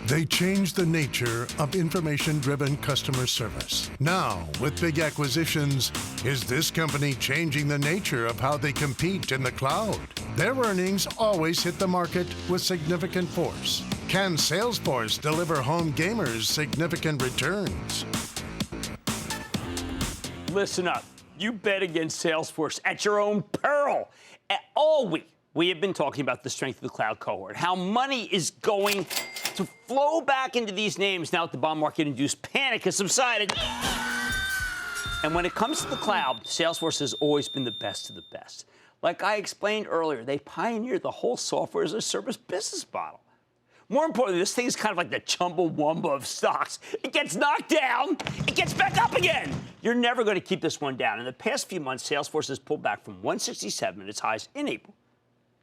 They changed the nature of information-driven customer service. Now, with big acquisitions, is this company changing the nature of how they compete in the cloud? Their earnings always hit the market with significant force. Can Salesforce deliver home gamers significant returns? Listen up. You bet against Salesforce at your own peril. All week, we have been talking about the strength of the cloud cohort, how money is going to flow back into these names now that the bond market-induced panic has subsided. And when it comes to the cloud, Salesforce has always been the best of the best. Like I explained earlier, they pioneered the whole software as a service business model. More importantly, this thing is kind of like the Chumbawamba of stocks. It gets knocked down, it gets back up again. You're never going to keep this one down. In the past few months, Salesforce has pulled back from 167 at its highs in April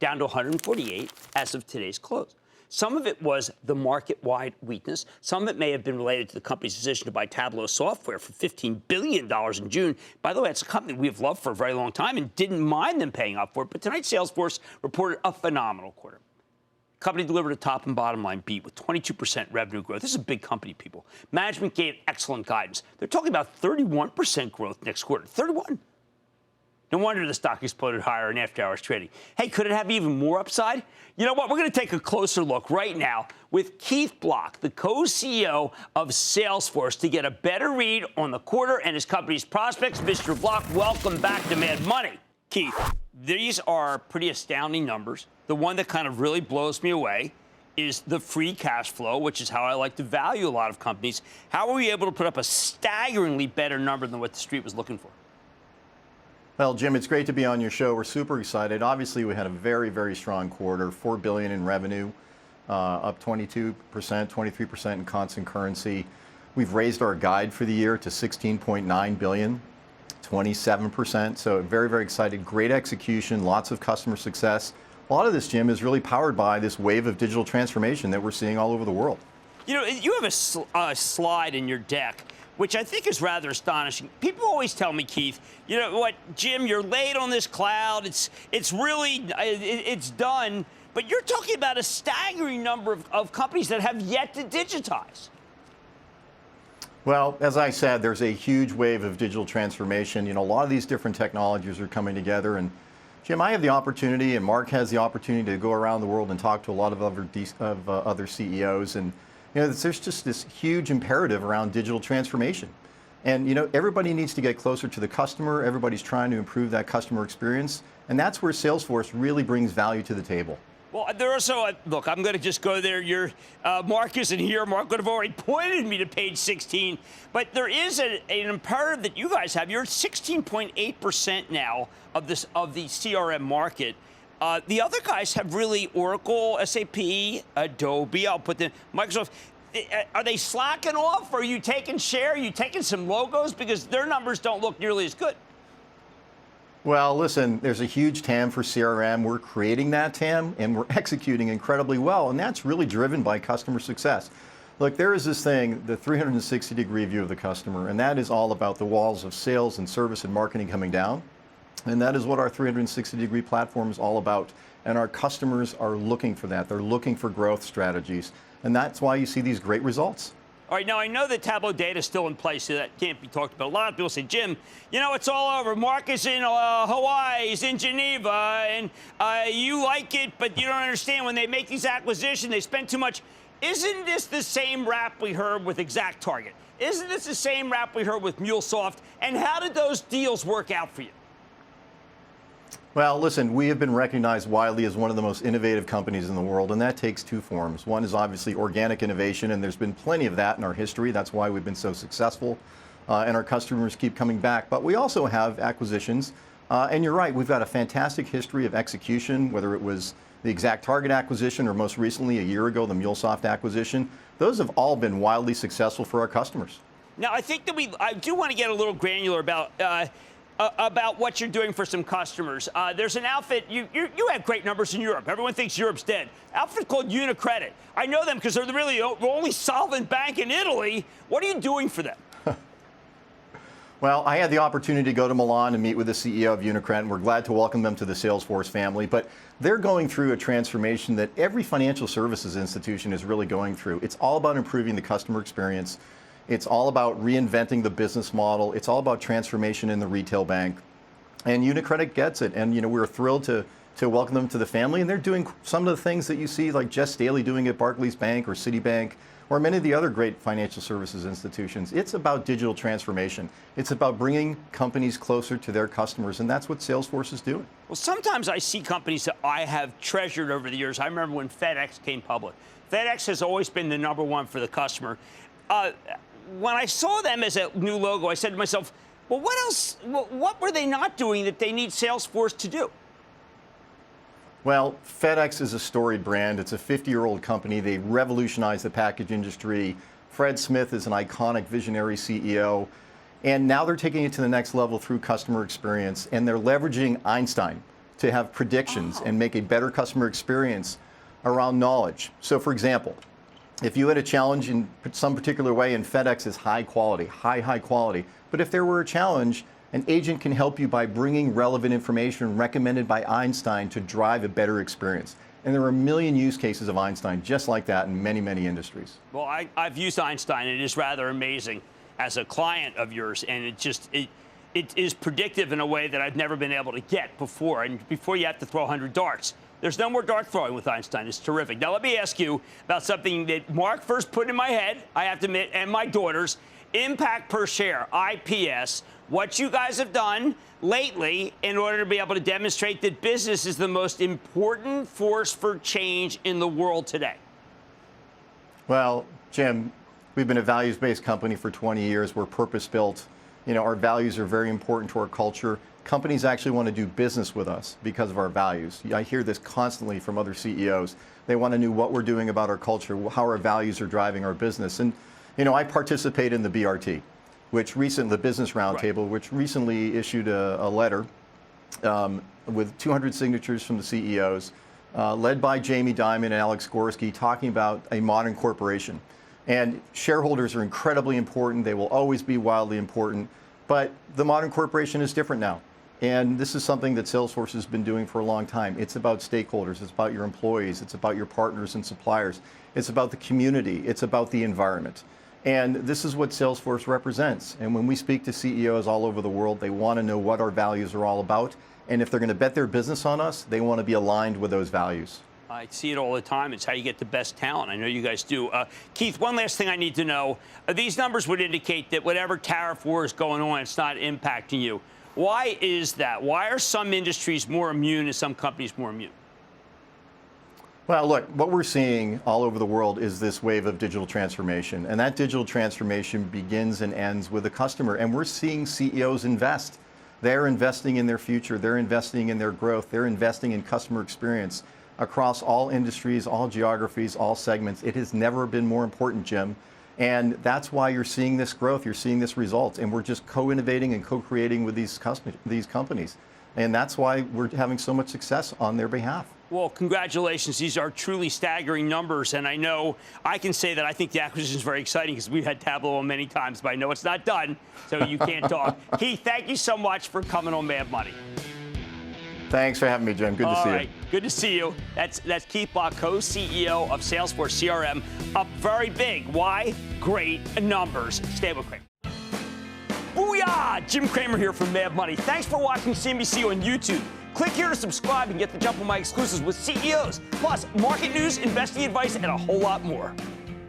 down to 148 as of today's close. Some of it was the market-wide weakness. Some of it may have been related to the company's decision to buy Tableau software for $15 billion in June. By the way, it's a company we've loved for a very long time and didn't mind them paying up for it. But tonight, Salesforce reported a phenomenal quarter. The company delivered a top and bottom line beat with 22% revenue growth. This is a big company, people. Management gave excellent guidance. They're talking about 31% growth next quarter. 31. No wonder the stock exploded higher in after-hours trading. Hey, could it have even more upside? You know what? We're going to take a closer look right now with Keith Block, the co-CEO of Salesforce, to get a better read on the quarter and his company's prospects. Mr. Block, welcome back to Mad Money. Keith, these are pretty astounding numbers. The one that kind of really blows me away is the free cash flow, which is how I like to value a lot of companies. How are we able to put up a staggeringly better number than what the street was looking for? Well, Jim, it's great to be on your show. We're super excited. Obviously, we had a very, very strong quarter, $4 billion in revenue, up 22%, 23% in constant currency. We've raised our guide for the year to $16.9 billion, 27%. So very, very excited. Great execution, lots of customer success. A lot of this, Jim, is really powered by this wave of digital transformation that we're seeing all over the world. You know, you have a slide in your deck, which I think is rather astonishing. People always tell me, Keith, you know what, Jim, you're late on this cloud. It's really, it's done. But you're talking about a staggering number of companies that have yet to digitize. Well, as I said, there's a huge wave of digital transformation. You know, a lot of these different technologies are coming together. And Jim, I have the opportunity, and Mark has the opportunity to go around the world and talk to a lot of other CEOs. And you know, there's just this huge imperative around digital transformation. And, you know, everybody needs to get closer to the customer. Everybody's trying to improve that customer experience. And that's where Salesforce really brings value to the table. Well, there are so, look, I'm going to just go there. Mark isn't here. Mark would have already pointed me to page 16. But there is an imperative that you guys have. You're at 16.8% now of the CRM market. The other guys have really Oracle, SAP, Adobe, I'll put the Microsoft. Are they slacking off? Are you taking share? Are you taking some logos? Because their numbers don't look nearly as good. Well, listen, there's a huge TAM for CRM. We're creating that TAM, and we're executing incredibly well, and that's really driven by customer success. Look, there is this thing, the 360-degree view of the customer, and that is all about the walls of sales and service and marketing coming down. And that is what our 360-degree platform is all about. And our customers are looking for that. They're looking for growth strategies. And that's why you see these great results. All right, now I know that Tableau data is still in place, so that can't be talked about. A lot of people say, Jim, you know, it's all over. Mark is in Hawaii, he's in Geneva, and you like it, but you don't understand. When they make these acquisitions, they spend too much. Isn't this the same rap we heard with ExactTarget? Isn't this the same rap we heard with MuleSoft? And how did those deals work out for you? Well, listen, we have been recognized widely as one of the most innovative companies in the world, and that takes two forms. One is obviously organic innovation, and there's been plenty of that in our history. That's why we've been so successful, and our customers keep coming back. But we also have acquisitions, and you're right, we've got a fantastic history of execution, whether it was the ExactTarget acquisition or most recently a year ago, the MuleSoft acquisition. Those have all been wildly successful for our customers. Now, I think that I do want to get a little granular about what you're doing for some customers. There's an outfit, you have great numbers in Europe. Everyone thinks Europe's dead. Outfit called Unicredit. I know them because they're the only solvent bank in Italy. What are you doing for them? Well, I had the opportunity to go to Milan and meet with the CEO of Unicredit, and we're glad to welcome them to the Salesforce family. But they're going through a transformation that every financial services institution is really going through. It's all about improving the customer experience. It's all about reinventing the business model. It's all about transformation in the retail bank. And Unicredit gets it. And we're thrilled to welcome them to the family. And they're doing some of the things that you see, like Jess Staley doing at Barclays Bank or Citibank, or many of the other great financial services institutions. It's about digital transformation. It's about bringing companies closer to their customers, and that's what Salesforce is doing. Well, sometimes I see companies that I have treasured over the years. I remember when FedEx came public. FedEx has always been the #1 for the customer. When I saw them as a new logo, I said to myself, well, what else? What were they not doing that they need Salesforce to do? Well, FedEx is a storied brand. It's a 50-year-old company. They revolutionized the package industry. Fred Smith is an iconic visionary CEO. And now they're taking it to the next level through customer experience. And they're leveraging Einstein to have predictions and make a better customer experience around knowledge. So, for example, if you had a challenge in some particular way, and FedEx is high quality, high quality. But if there were a challenge, an agent can help you by bringing relevant information recommended by Einstein to drive a better experience. And there are a million use cases of Einstein just like that in many, many industries. Well, I've used Einstein. It is rather amazing as a client of yours. And it is predictive in a way that I've never been able to get before. And before you have to throw 100 darts. There's no more dart throwing with Einstein. It's terrific. Now, let me ask you about something that Mark first put in my head, I have to admit, and my daughters. Impact per share, IPS, what you guys have done lately in order to be able to demonstrate that business is the most important force for change in the world today. Well, Jim, we've been a values-based company for 20 years. We're purpose-built. Our values are very important to our culture. Companies actually want to do business with us because of our values. I hear this constantly from other CEOs. They want to know what we're doing about our culture, how our values are driving our business. And I participate in the BRT, the Business Roundtable, which recently issued a letter with 200 signatures from the CEOs, led by Jamie Dimon and Alex Gorski, talking about a modern corporation. And shareholders are incredibly important. They will always be wildly important. But the modern corporation is different now. And this is something that Salesforce has been doing for a long time. It's about stakeholders. It's about your employees. It's about your partners and suppliers. It's about the community. It's about the environment. And this is what Salesforce represents. And when we speak to CEOs all over the world, they want to know what our values are all about. And if they're going to bet their business on us, they want to be aligned with those values. I see it all the time. It's how you get the best talent. I know you guys do. Keith, one last thing I need to know. These numbers would indicate that whatever tariff war is going on, it's not impacting you. Why is that? Why are some industries more immune and some companies more immune? Well, look, what we're seeing all over the world is this wave of digital transformation. And that digital transformation begins and ends with the customer. And we're seeing CEOs invest. They're investing in their future. They're investing in their growth. They're investing in customer experience across all industries, all geographies, all segments. It has never been more important, Jim. And that's why you're seeing this growth. You're seeing this result. And we're just co-innovating and co-creating with these companies. And that's why we're having so much success on their behalf. Well, congratulations. These are truly staggering numbers. And I know I can say that I think the acquisition is very exciting because we've had Tableau on many times, but I know it's not done, so you can't talk. Keith, thank you so much for coming on Mad Money. Thanks for having me, Jim. Good to see you. Good to see you. That's Keith Block, co-CEO of Salesforce CRM, up very big. Why? Great numbers. Stay with Cramer. Booyah! Jim Cramer here from Mad Money. Thanks for watching CNBC on YouTube. Click here to subscribe and get the jump on my exclusives with CEOs, plus market news, investing advice, and a whole lot more.